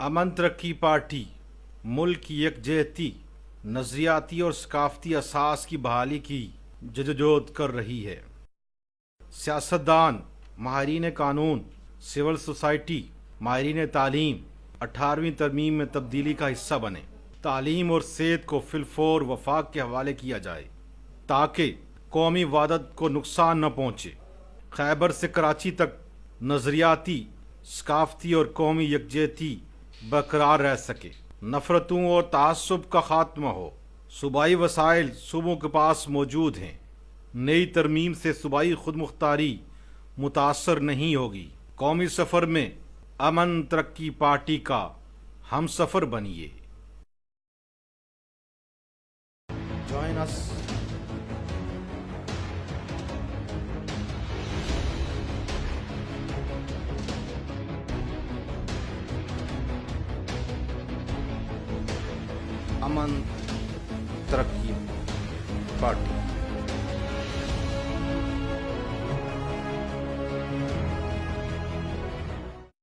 امن ترقی پارٹی ملک کی یکجہتی، نظریاتی اور ثقافتی اساس کی بحالی کی جدوجہد کر رہی ہے۔ سیاستدان، ماہرین قانون، سول سوسائٹی، ماہرین تعلیم 18ویں ترمیم میں تبدیلی کا حصہ بنیں۔ تعلیم اور صحت کو فی الفور وفاق کے حوالے کیا جائے تاکہ قومی وحدت کو نقصان نہ پہنچے۔ خیبر سے کراچی تک نظریاتی، ثقافتی اور قومی یکجہتی برقرار رہ سکے۔ نفرتوں اور تعصب کا خاتمہ ہو۔ صوبائی وسائل صوبوں کے پاس موجود ہیں۔ نئی ترمیم سے صوبائی خود مختاری متاثر نہیں ہوگی۔ قومی سفر میں امن ترقی پارٹی کا ہم سفر بنیے۔ Join us. امن ترقی پارٹی